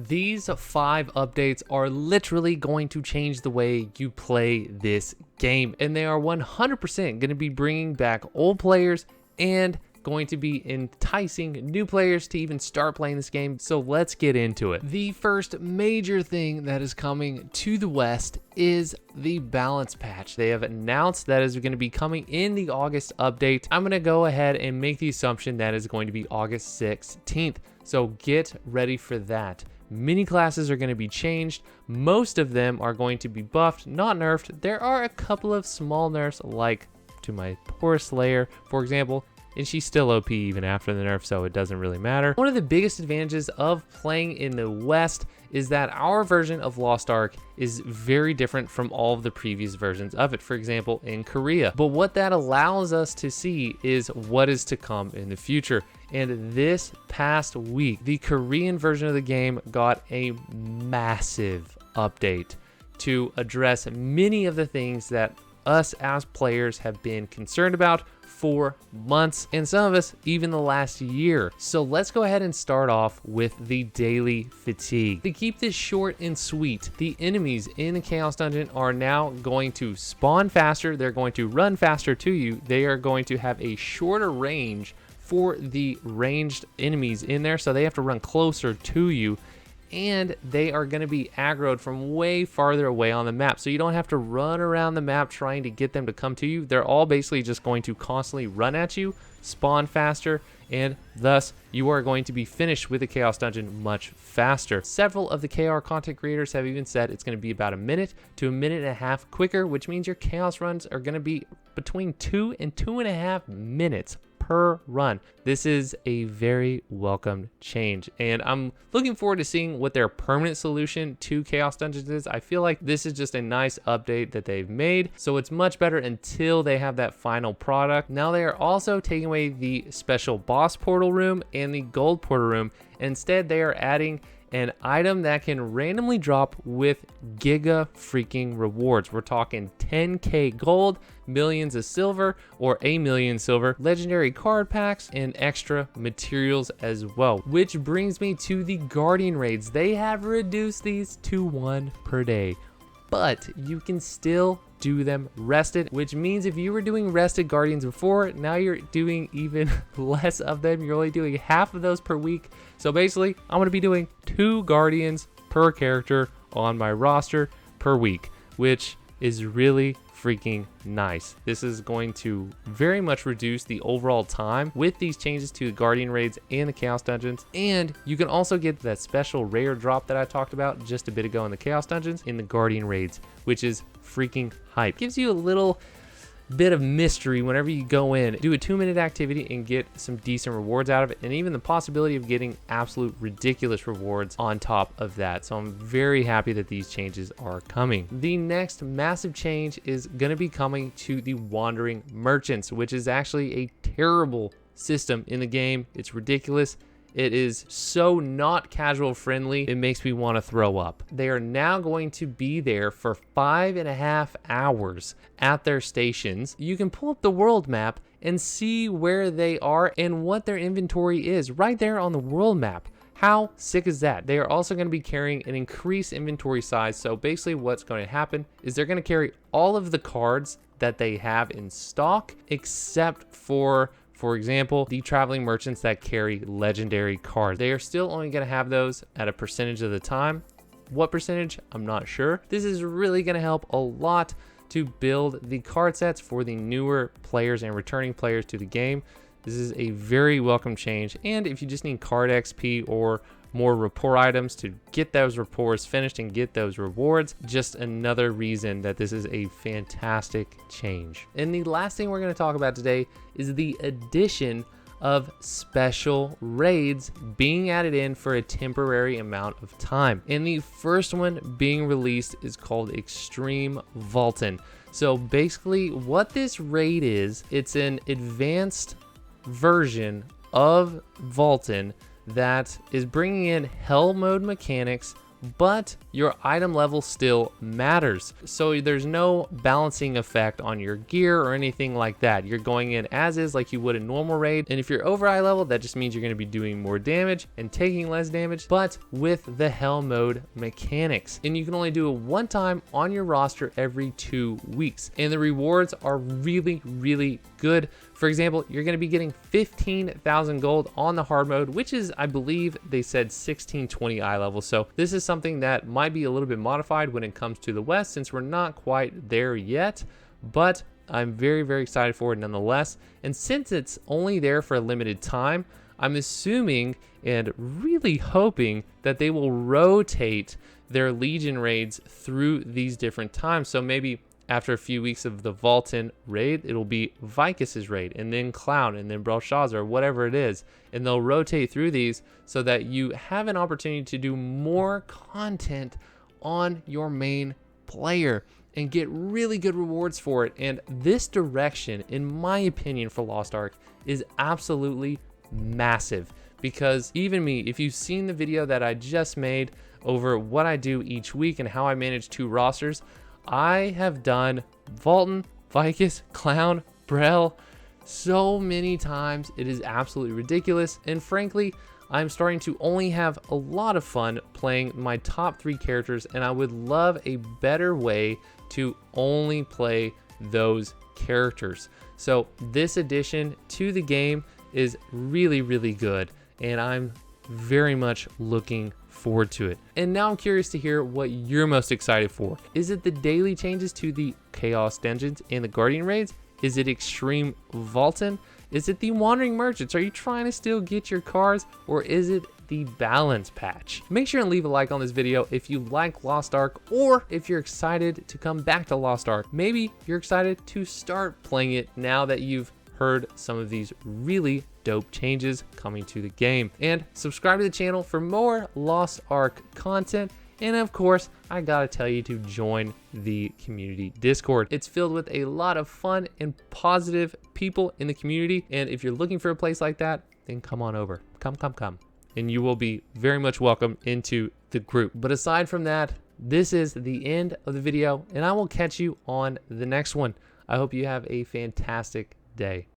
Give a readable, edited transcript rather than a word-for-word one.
These 5 updates are literally going to change the way you play this game, and they are 100% going to be bringing back old players and going to be enticing new players to even start playing this game. So let's get into it. The first major thing that is coming to the West is the balance patch. They have announced that is going to be coming in the August update. I'm going to go ahead and make the assumption that is going to be August 16th. So get ready for that. Mini classes are going to be changed. Most of them are going to be buffed, not nerfed. There are a couple of small nerfs, like to my poor Slayer, for example, and she's still OP even after the nerf, so it doesn't really matter. One of the biggest advantages of playing in the West is that our version of Lost Ark is very different from all of the previous versions of it, for example, in Korea. But what that allows us to see is what is to come in the future. And this past week, the Korean version of the game got a massive update to address many of the things that us as players have been concerned about for months, and some of us even the last year. So let's go ahead and start off with the daily fatigue. To keep this short and sweet, the enemies in the Chaos Dungeon are now going to spawn faster, they're going to run faster to you, they are going to have a shorter range for the ranged enemies in there, so they have to run closer to you, and they are going to be aggroed from way farther away on the map. So you don't have to run around the map trying to get them to come to you. They're all basically just going to constantly run at you, spawn faster, and thus you are going to be finished with the Chaos Dungeon much faster. Several of the KR content creators have even said it's going to be about a minute to a minute and a half quicker, which means your Chaos runs are going to be between 2 and 2.5 minutes per run. This is a very welcome change, and I'm looking forward to seeing what their permanent solution to Chaos Dungeons is. I feel like this is just a nice update that they've made, so it's much better until they have that final product. Now they are also taking away the special boss portal room and the gold portal room. Instead, they are adding an item that can randomly drop with giga freaking rewards. We're talking 10k gold, millions of silver, or a million silver, legendary card packs, and extra materials as well. Which brings me to the Guardian raids. They have reduced these to 1 per day, but you can still do them rested, which means if you were doing rested Guardians before, now you're doing even less of them. You're only doing half of those per week. So basically, I'm going to be doing 2 Guardians per character on my roster per week, which is really freaking nice. This is going to very much reduce the overall time with these changes to the Guardian raids and the Chaos Dungeons. And you can also get that special rare drop that I talked about just a bit ago in the Chaos Dungeons in the Guardian raids, which is freaking hype. Gives you a little bit of mystery whenever you go in, do a 2-minute activity and get some decent rewards out of it, and even the possibility of getting absolute ridiculous rewards on top of that. So I'm very happy that these changes are coming. The next massive change is going to be coming to the Wandering Merchants, which is actually a terrible system in the game. It's ridiculous. It is so not casual friendly, it makes me want to throw up. They are now going to be there for 5.5 hours at their stations. You can pull up the world map and see where they are and what their inventory is right there on the world map. How sick is that? They are also going to be carrying an increased inventory size. So basically what's going to happen is they're going to carry all of the cards that they have in stock, except for example, the traveling merchants that carry legendary cards. They are still only going to have those at a percentage of the time. What percentage? I'm not sure. This is really going to help a lot to build the card sets for the newer players and returning players to the game. This is a very welcome change. And if you just need card XP or more rapport items to get those rapports finished and get those rewards, just another reason that this is a fantastic change. And the last thing we're going to talk about today is the addition of special raids being added in for a temporary amount of time. And the first one being released is called Extreme Vaultin. So basically what this raid is, it's an advanced version of Vaultin that is bringing in hell mode mechanics but your item level still matters. So there's no balancing effect on your gear or anything like that. You're going in as is like you would a normal raid. And if you're over eye level, that just means you're going to be doing more damage and taking less damage, but with the hell mode mechanics. And you can only do it one time on your roster every 2 weeks. And the rewards are really, really good. For example, you're going to be getting 15,000 gold on the hard mode, which is, I believe they said 1620 eye level. So this is something that might be a little bit modified when it comes to the West, since we're not quite there yet, but I'm very, very excited for it nonetheless. And since it's only there for a limited time, I'm assuming and really hoping that they will rotate their Legion raids through these different times. So maybe after a few weeks of the Vaultin raid, it'll be Vicus's raid, and then Clown, and then Belshazzar, or whatever it is. And they'll rotate through these so that you have an opportunity to do more content on your main player and get really good rewards for it. And this direction, in my opinion, for Lost Ark is absolutely massive, because even me, if you've seen the video that I just made over what I do each week and how I manage 2 rosters, I have done Vaultin, Vicus, Clown, Brel so many times. It is absolutely ridiculous. And frankly, I'm starting to only have a lot of fun playing my top 3 characters, and I would love a better way to only play those characters. So this addition to the game is really, really good, and I'm very much looking forward to it. And now I'm curious to hear what you're most excited for. Is it the daily changes to the Chaos Dungeons and the Guardian raids? Is it Extreme Vaultin? Is it the Wandering Merchants? Are you trying to still get your cars, or is it the balance patch? Make sure and leave a like on this video if you like Lost Ark, or if you're excited to come back to Lost Ark. Maybe you're excited to start playing it now that you've heard some of these really dope changes coming to the game. And subscribe to the channel for more Lost Ark content. And of course, I gotta tell you to join the community Discord. It's filled with a lot of fun and positive people in the community. And if you're looking for a place like that, then come on over. Come. And you will be very much welcome into the group. But aside from that, this is the end of the video, and I will catch you on the next one. I hope you have a fantastic day.